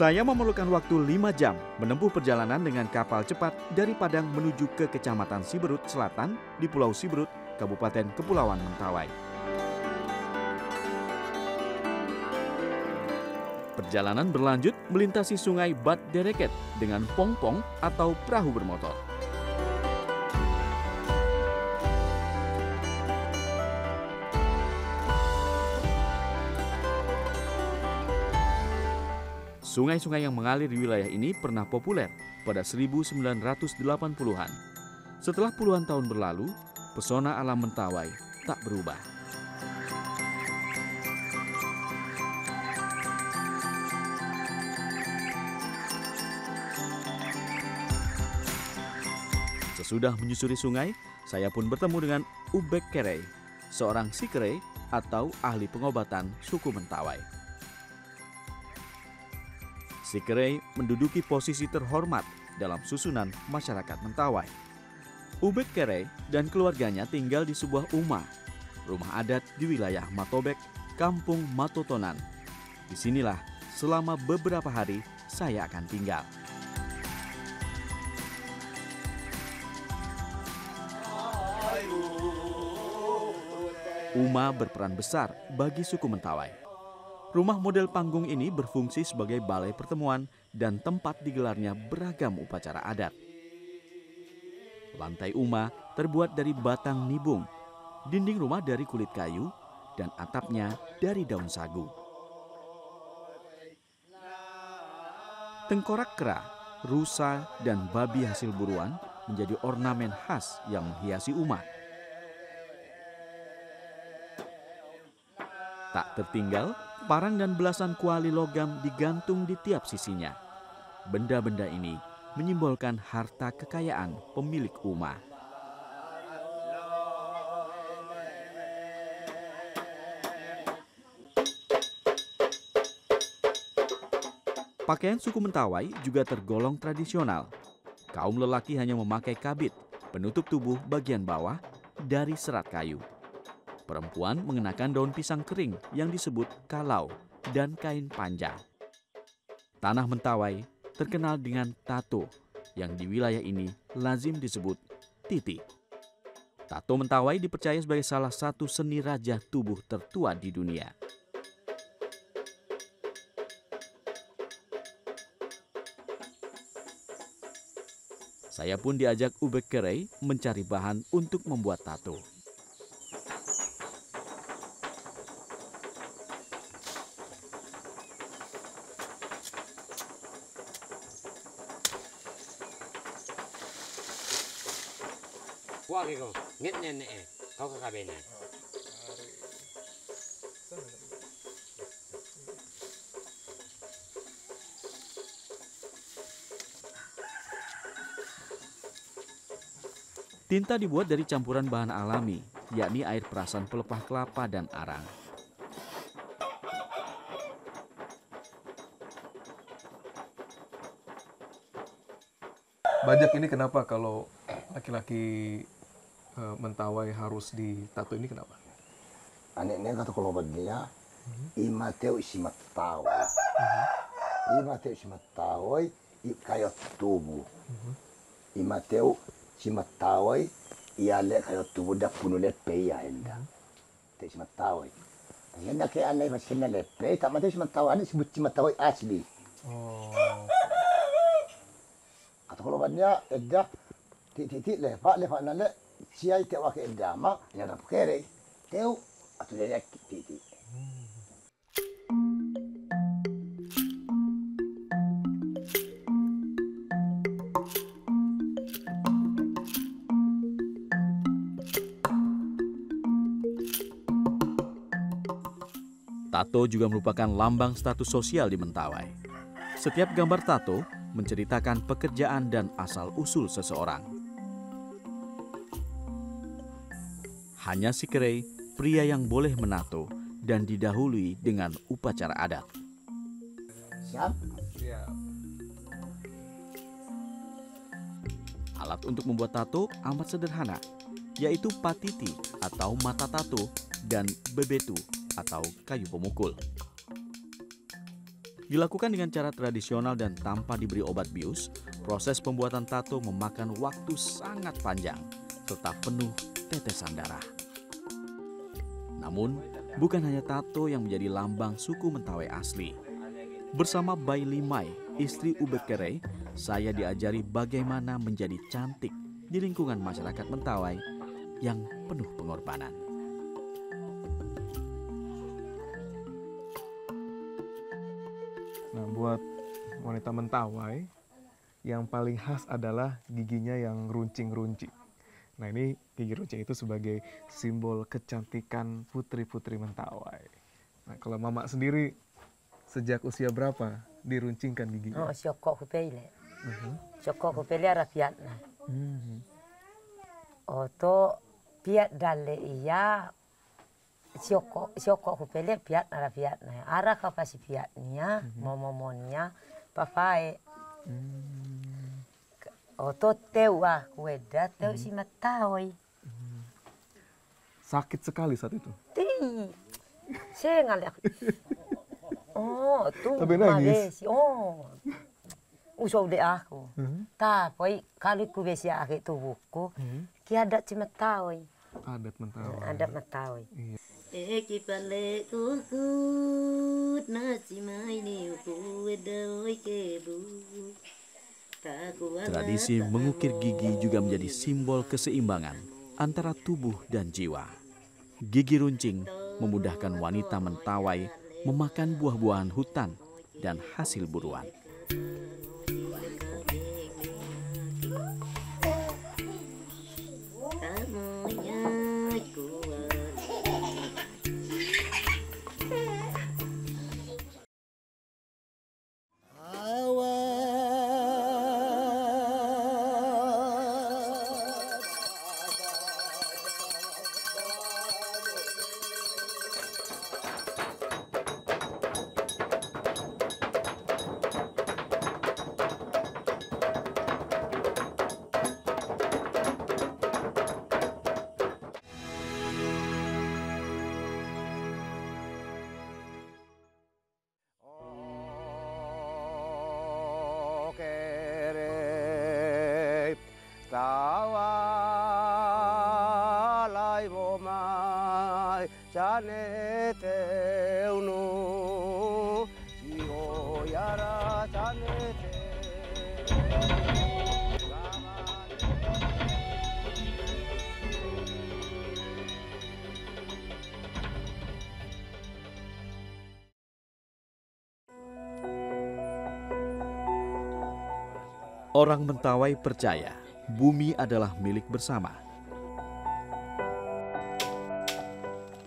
Saya memerlukan waktu 5 jam menempuh perjalanan dengan kapal cepat dari Padang menuju ke Kecamatan Siberut Selatan di Pulau Siberut, Kabupaten Kepulauan Mentawai. Perjalanan berlanjut melintasi sungai Bat Dereket dengan pongpong atau perahu bermotor. Sungai-sungai yang mengalir di wilayah ini pernah populer pada 1980-an. Setelah puluhan tahun berlalu, pesona alam Mentawai tak berubah. Sesudah menyusuri sungai, saya pun bertemu dengan Ubek Kerey, seorang Sikerey atau ahli pengobatan suku Mentawai. Sikerey menduduki posisi terhormat dalam susunan masyarakat Mentawai. Ubek Kerey dan keluarganya tinggal di sebuah umah, rumah adat di wilayah Matobek, Kampung Matotonan. Disinilah selama beberapa hari saya akan tinggal. Uma berperan besar bagi suku Mentawai. Rumah model panggung ini berfungsi sebagai balai pertemuan dan tempat digelarnya beragam upacara adat. Lantai Uma terbuat dari batang nibung, dinding rumah dari kulit kayu, dan atapnya dari daun sagu. Tengkorak kera, rusa, dan babi hasil buruan menjadi ornamen khas yang menghiasi Uma. Tak tertinggal, parang dan belasan kuali logam digantung di tiap sisinya. Benda-benda ini menyimbolkan harta kekayaan pemilik Uma. Pakaian suku Mentawai juga tergolong tradisional. Kaum lelaki hanya memakai kabit, penutup tubuh bagian bawah, dari serat kayu. Perempuan mengenakan daun pisang kering yang disebut kalau dan kain panjang. Tanah Mentawai terkenal dengan tato yang di wilayah ini lazim disebut titi. Tato Mentawai dipercaya sebagai salah satu seni raja tubuh tertua di dunia. Saya pun diajak Ubek Kerey mencari bahan untuk membuat tato. Wah, kau ngit nenek, kau ke kabinnya. Tinta dibuat dari campuran bahan alami, yakni air perasan pelepah kelapa dan arang. Bajak ini kenapa kalau laki-laki Mentawai harus ditato ini kenapa? Anehnya kata kalau baginya, imateu isimatawai. Imateu isimatawai kayak tubuh. Imateu isimatawai iale kayak tubuh dak punulet peya enda. Teu isimatawai. Yang kayak aneh masih kena lepe, tak mati isimatawai ini sebut isimatawai asli. Kata kalau baginya edah titik lepak nale. Siai teu wake endama, yang nak kere, teu atau dia titik. Tato juga merupakan lambang status sosial di Mentawai. Setiap gambar tato menceritakan pekerjaan dan asal-usul seseorang. Hanya Sikerey, pria yang boleh menato dan didahului dengan upacara adat. Siap? Ya. Alat untuk membuat tato amat sederhana, yaitu patiti atau mata tato dan bebetu atau kayu pemukul. Dilakukan dengan cara tradisional dan tanpa diberi obat bius, proses pembuatan tato memakan waktu sangat panjang serta penuh tetesan darah. Namun, bukan hanya tato yang menjadi lambang suku Mentawai asli. Bersama Bai Limai, istri Ubek Kere, saya diajari bagaimana menjadi cantik di lingkungan masyarakat Mentawai yang penuh pengorbanan. Nah, buat wanita Mentawai, yang paling khas adalah giginya yang runcing-runcing. Nah, ini gigi runcing itu sebagai simbol kecantikan putri-putri Mentawai. Nah, kalau Mama sendiri, sejak usia berapa diruncingkan giginya? Oh, syokok kupele. Syokok kupele rapiatna. Oh, to piat dalle iya syokok kupele piat rapiatna. Ara kapasi piatnya, momomonnya, papae. Oh, to teu kueda, teu si Mentawai. Sakit sekali saat itu? Saya ngaliak. Oh, tuh tapi nangis. Oh, usau de aku. Tapi kali ku besi ake tubuhku, ki adat si Mentawai. Adat Mentawai. Adat Mentawai. Iya. Eki pale kukut nasi maini ukuedoi kebu. Tradisi mengukir gigi juga menjadi simbol keseimbangan antara tubuh dan jiwa. Gigi runcing memudahkan wanita Mentawai memakan buah-buahan hutan dan hasil buruan. Orang Mentawai percaya bumi adalah milik bersama.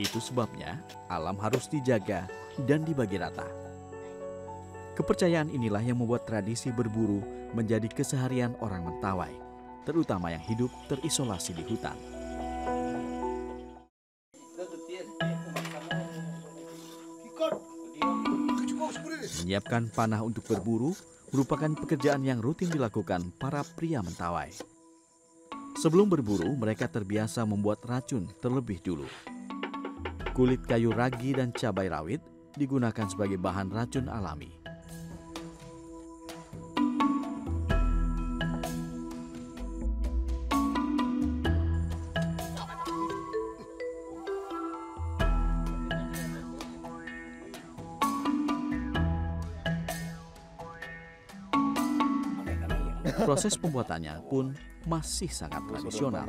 Itu sebabnya alam harus dijaga dan dibagi rata. Kepercayaan inilah yang membuat tradisi berburu menjadi keseharian orang Mentawai, terutama yang hidup terisolasi di hutan. Menyiapkan panah untuk berburu merupakan pekerjaan yang rutin dilakukan para pria Mentawai. Sebelum berburu, mereka terbiasa membuat racun terlebih dulu. Kulit kayu ragi dan cabai rawit digunakan sebagai bahan racun alami. Proses pembuatannya pun masih sangat tradisional.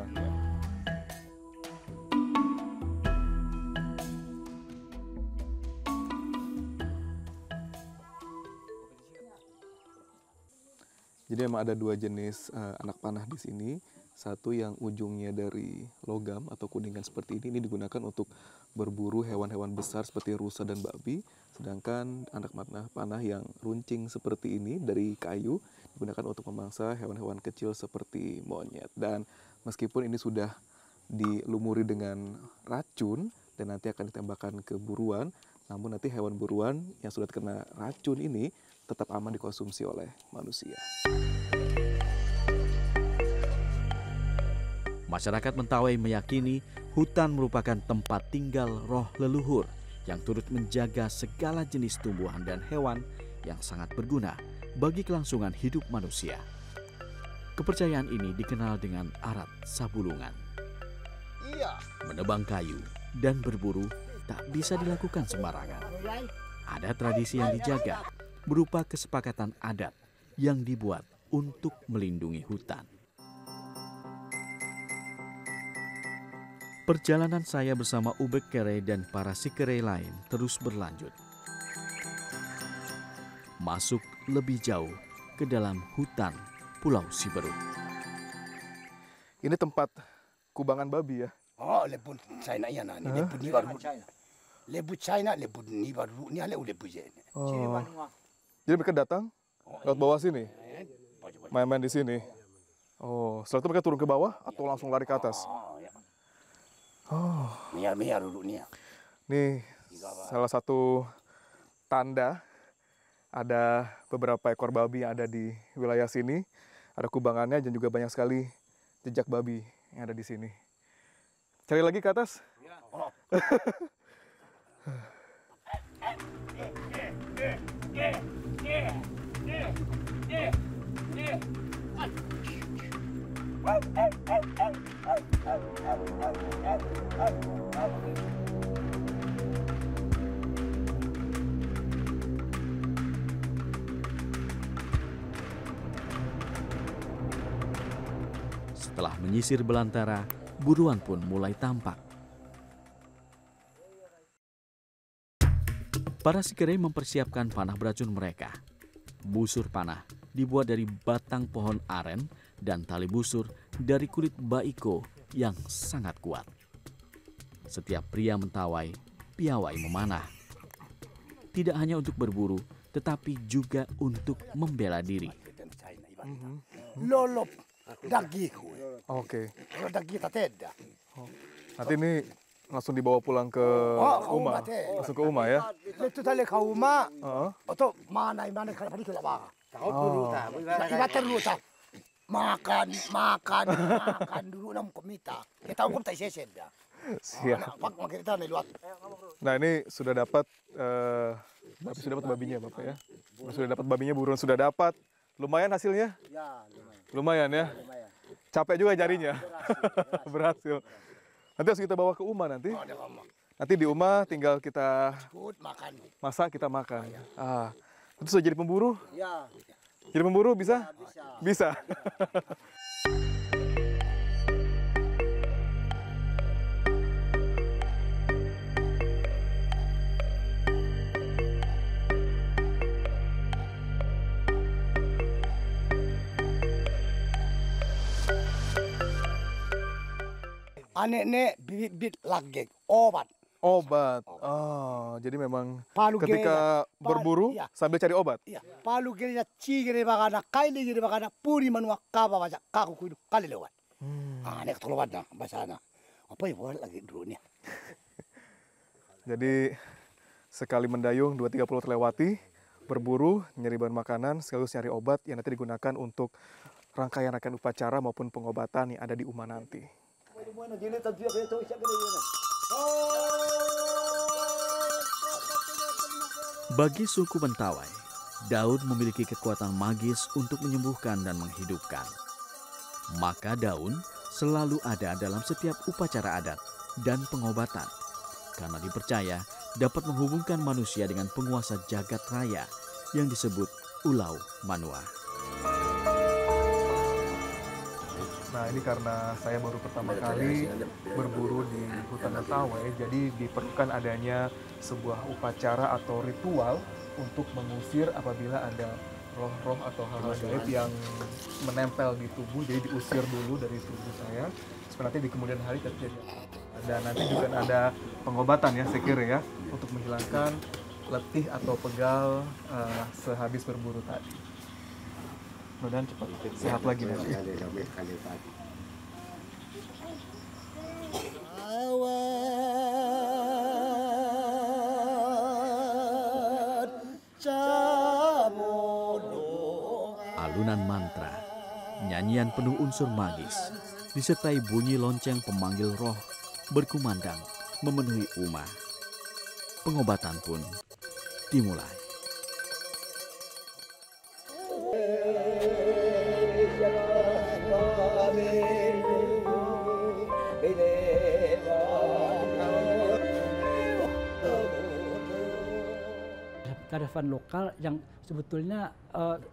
Jadi memang ada dua jenis anak panah di sini. Satu yang ujungnya dari logam atau kuningan seperti ini digunakan untuk berburu hewan-hewan besar seperti rusa dan babi. Sedangkan anak panah yang runcing seperti ini dari kayu digunakan untuk memangsa hewan-hewan kecil seperti monyet. Dan meskipun ini sudah dilumuri dengan racun dan nanti akan ditembakkan ke buruan, namun nanti hewan buruan yang sudah terkena racun ini tetap aman dikonsumsi oleh manusia. Masyarakat Mentawai meyakini hutan merupakan tempat tinggal roh leluhur yang turut menjaga segala jenis tumbuhan dan hewan yang sangat berguna bagi kelangsungan hidup manusia. Kepercayaan ini dikenal dengan arat sabulungan. Menebang kayu dan berburu tak bisa dilakukan sembarangan. Ada tradisi yang dijaga berupa kesepakatan adat yang dibuat untuk melindungi hutan. Perjalanan saya bersama Ubek Kere dan para Sikere lain terus berlanjut. Masuk lebih jauh ke dalam hutan Pulau Siberut. Ini tempat kubangan babi ya? Oh, lebut China ya nani, lebut ni baru. Lebut China, lebut ni baru ni ale lebut je. Oh. Jadi mereka datang lewat bawah sini, main-main di sini. Oh, setelah itu mereka turun ke bawah atau langsung lari ke atas? Oh. Mia dulu ni. Nih salah satu tanda ada beberapa ekor babi yang ada di wilayah sini. Ada kubangannya dan juga banyak sekali jejak babi yang ada di sini. Cari lagi ke atas? Setelah menyisir belantara, buruan pun mulai tampak. Para Sikere mempersiapkan panah beracun mereka. Busur panah dibuat dari batang pohon aren dan tali busur dari kulit baiko yang sangat kuat. Setiap pria mentawai, piawai memanah. Tidak hanya untuk berburu, tetapi juga untuk membela diri. Lolop dagi ku. Oke. Kalau dagi tak ada. Nanti ini langsung dibawa pulang ke Uma. Langsung ke Uma ya? Itu tali kau Uma. Heeh. Atau mana kalau pergi ke Labang. Kau dulu tak? Iba terus tak. Makan dulu nam komita. Kita hukum tak sesen dah. Siap. Pak kita ni luat. Nah ini sudah dapat sudah dapat babinya Bapak ya. Sudah dapat babinya, buruan sudah dapat. Lumayan hasilnya? Ya, Lumayan ya. Capek juga jarinya. Berhasil. Nanti harus kita bawa ke Uma nanti. Nanti di Uma tinggal kita makan. masak, kita makan. Itu sudah jadi pemburu? Ya. Jadi pemburu bisa? Bisa. Anek bibit lagi obat. Obat. Oh, jadi memang Palu ketika gaya. berburu Iya. sambil cari obat. Iya, palu gere ci gere bagana, kaili gere bagana, puri manua kaba baca kaku kudu kali lewat. Nek tolowat dah basana. Apa ya boleh lagi dulu nih. Jadi sekali mendayung 2-3 pulau terlewati, berburu, nyari bahan makanan, sekaligus nyari obat yang nanti digunakan untuk rangkaian-rangkaian upacara maupun pengobatan yang ada di Uma nanti. Bagi suku Mentawai, daun memiliki kekuatan magis untuk menyembuhkan dan menghidupkan. Maka daun selalu ada dalam setiap upacara adat dan pengobatan, karena dipercaya dapat menghubungkan manusia dengan penguasa jagat raya yang disebut Ulau Manua. Nah ini karena saya baru pertama kali berburu di hutan Mentawai, jadi diperlukan adanya sebuah upacara atau ritual untuk mengusir apabila ada roh-roh atau hal-hal gaib yang menempel di tubuh, jadi diusir dulu dari tubuh saya, supaya nanti di kemudian hari terjadi. Dan nanti juga ada pengobatan ya, saya kira ya, untuk menghilangkan letih atau pegal sehabis berburu tadi. Mudah-mudahan cepat sehat lagi nanti. Alunan mantra, nyanyian penuh unsur magis, disertai bunyi lonceng pemanggil roh berkumandang memenuhi Uma. Pengobatan pun dimulai. kearifan lokal yang sebetulnya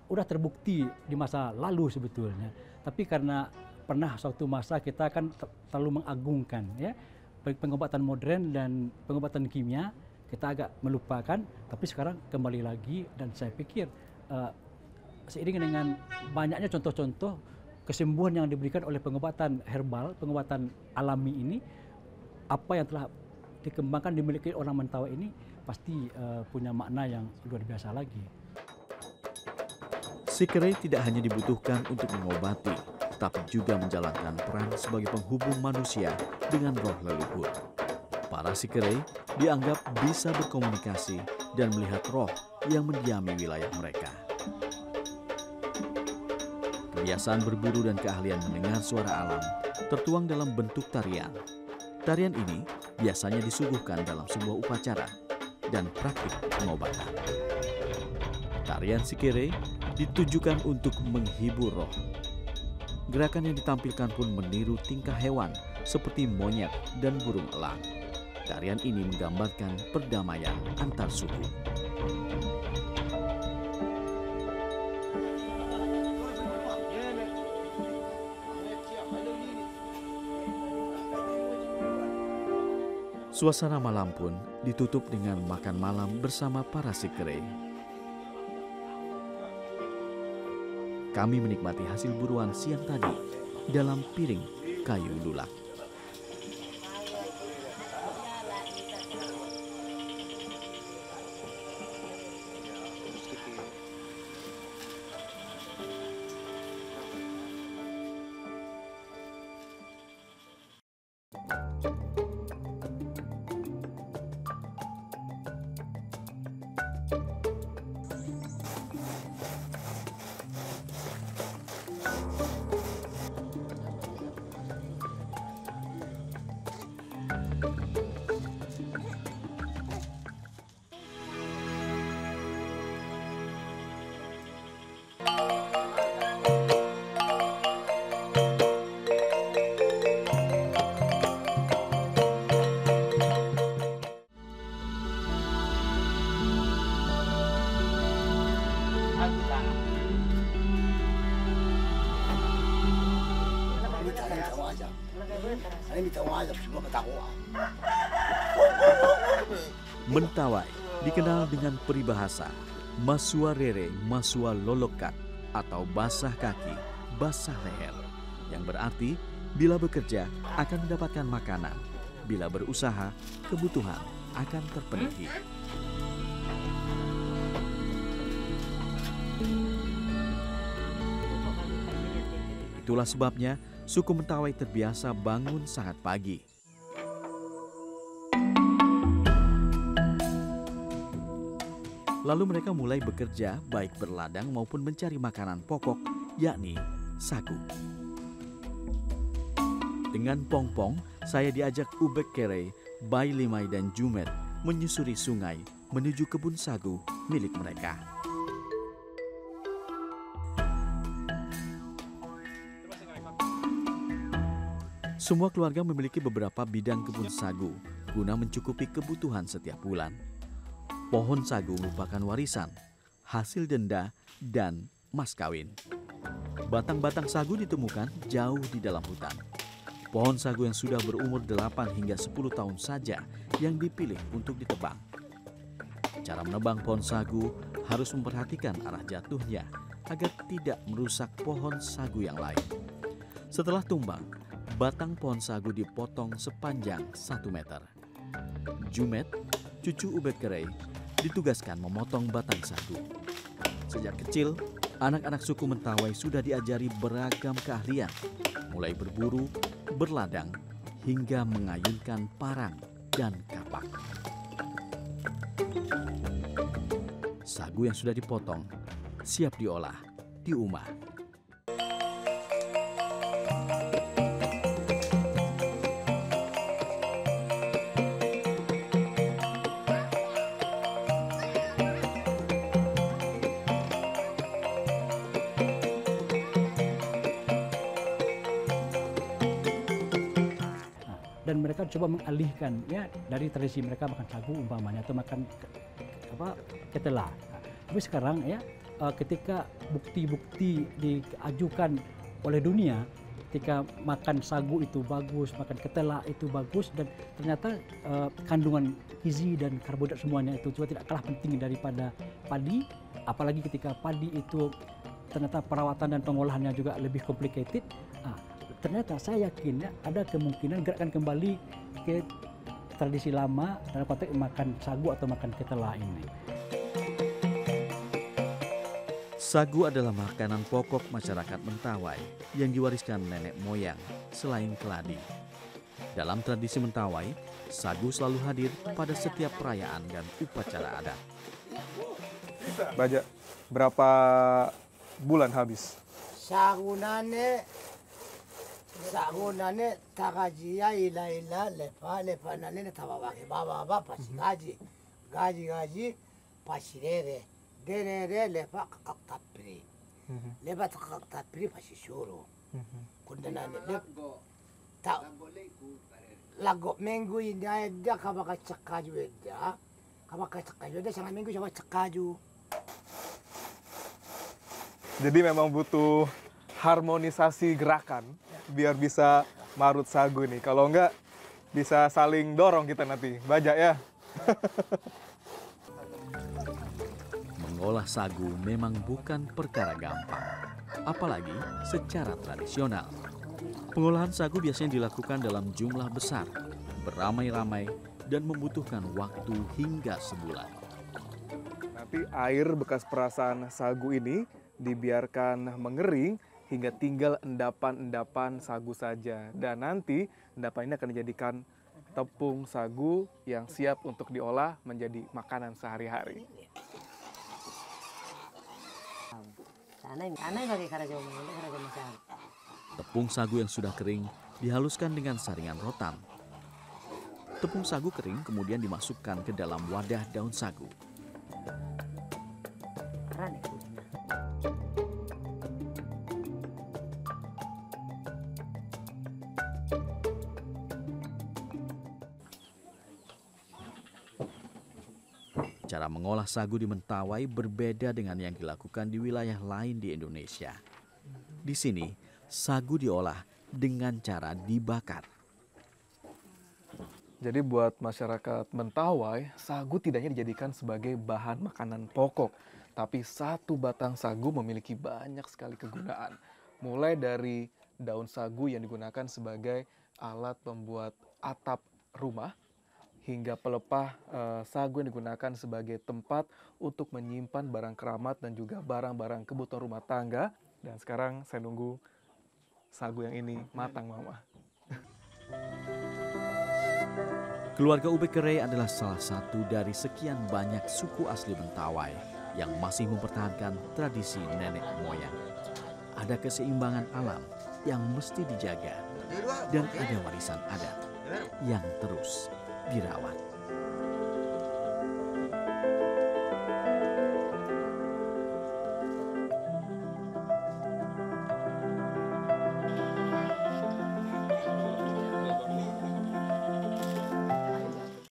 udah terbukti di masa lalu sebetulnya. Tapi karena pernah suatu masa kita kan terlalu mengagungkan ya pengobatan modern dan pengobatan kimia, kita agak melupakan. Tapi sekarang kembali lagi, dan saya pikir seiring dengan banyaknya contoh-contoh kesembuhan yang diberikan oleh pengobatan herbal, pengobatan alami ini, apa yang telah dikembangkan dimiliki orang Mentawai ini pasti punya makna yang luar biasa lagi. Sikere tidak hanya dibutuhkan untuk mengobati, tapi juga menjalankan peran sebagai penghubung manusia dengan roh leluhur. Para sikere dianggap bisa berkomunikasi dan melihat roh yang mendiami wilayah mereka. Kebiasaan berburu dan keahlian mendengar suara alam tertuang dalam bentuk tarian. Tarian ini biasanya disuguhkan dalam sebuah upacara dan praktik pengobatan. Tarian sikere ditujukan untuk menghibur roh. Gerakan yang ditampilkan pun meniru tingkah hewan seperti monyet dan burung elang. Tarian ini menggambarkan perdamaian antar suku. Suasana malam pun ditutup dengan makan malam bersama para sikere. Kami menikmati hasil buruan siang tadi dalam piring kayu lulak. Mentawai dikenal dengan peribahasa Masua Rere Masua Lolokat atau basah kaki, basah leher, yang berarti bila bekerja akan mendapatkan makanan, bila berusaha kebutuhan akan terpenuhi. Itulah sebabnya suku Mentawai terbiasa bangun sangat pagi. Lalu mereka mulai bekerja baik berladang maupun mencari makanan pokok, yakni sagu. Dengan Pongpong, saya diajak Ubek Kere, Bai Limai dan Jumet menyusuri sungai menuju kebun sagu milik mereka. Semua keluarga memiliki beberapa bidang kebun sagu guna mencukupi kebutuhan setiap bulan. Pohon sagu merupakan warisan, hasil denda, dan mas kawin. Batang-batang sagu ditemukan jauh di dalam hutan. Pohon sagu yang sudah berumur 8 hingga 10 tahun saja yang dipilih untuk ditebang. Cara menebang pohon sagu harus memperhatikan arah jatuhnya agar tidak merusak pohon sagu yang lain. Setelah tumbang, batang pohon sagu dipotong sepanjang 1 meter. Jumet, cucu Ubek Kere, ditugaskan memotong batang sagu. Sejak kecil, anak-anak suku Mentawai sudah diajari beragam keahlian, mulai berburu, berladang, hingga mengayunkan parang dan kapak. Sagu yang sudah dipotong siap diolah di rumah. Dan mereka coba mengalihkan ya dari tradisi mereka makan sagu umpamanya atau makan ketela. Tapi sekarang ya ketika bukti-bukti diajukan oleh dunia, ketika makan sagu itu bagus, makan ketela itu bagus, dan ternyata kandungan gizi dan karbohidrat semuanya itu juga tidak kalah penting daripada padi, apalagi ketika padi itu ternyata perawatan dan pengolahannya juga lebih complicated. Ternyata saya yakin ya, ada kemungkinan gerakan kembali ke tradisi lama dalam konteks makan sagu atau makan ketela ini. Sagu adalah makanan pokok masyarakat Mentawai yang diwariskan nenek moyang selain keladi. Dalam tradisi Mentawai, sagu selalu hadir pada setiap perayaan dan upacara adat. Baja, berapa bulan habis? Sagunane takajia ila lepa nane tabawake baba pasigaji gaji pasirere derere lepa kakaktapri lepa kakaktapri pasisuro kundanane ta lago minggu ini ada kabaka cakaju ada sangat minggu sama cakaju. Jadi memang butuh harmonisasi gerakan biar bisa marut sagu nih. Kalau enggak bisa saling dorong kita nanti. Baja ya. Mengolah sagu memang bukan perkara gampang, apalagi secara tradisional. Pengolahan sagu biasanya dilakukan dalam jumlah besar, beramai-ramai, dan membutuhkan waktu hingga sebulan. Nanti air bekas perasan sagu ini dibiarkan mengering hingga tinggal endapan-endapan sagu saja. Dan nanti endapan ini akan dijadikan tepung sagu yang siap untuk diolah menjadi makanan sehari-hari. Tepung sagu yang sudah kering dihaluskan dengan saringan rotan. Tepung sagu kering kemudian dimasukkan ke dalam wadah daun sagu. Cara mengolah sagu di Mentawai berbeda dengan yang dilakukan di wilayah lain di Indonesia. Di sini, sagu diolah dengan cara dibakar. Jadi buat masyarakat Mentawai, sagu tidak hanya dijadikan sebagai bahan makanan pokok, tapi satu batang sagu memiliki banyak sekali kegunaan. Mulai dari daun sagu yang digunakan sebagai alat pembuat atap rumah, hingga pelepah sagu yang digunakan sebagai tempat untuk menyimpan barang keramat dan juga barang-barang kebutuhan rumah tangga. Dan sekarang saya nunggu sagu yang ini matang, Mama. Keluarga Ubekere adalah salah satu dari sekian banyak suku asli Mentawai yang masih mempertahankan tradisi nenek moyang. Ada keseimbangan alam yang mesti dijaga dan ada warisan adat yang terus dirawat.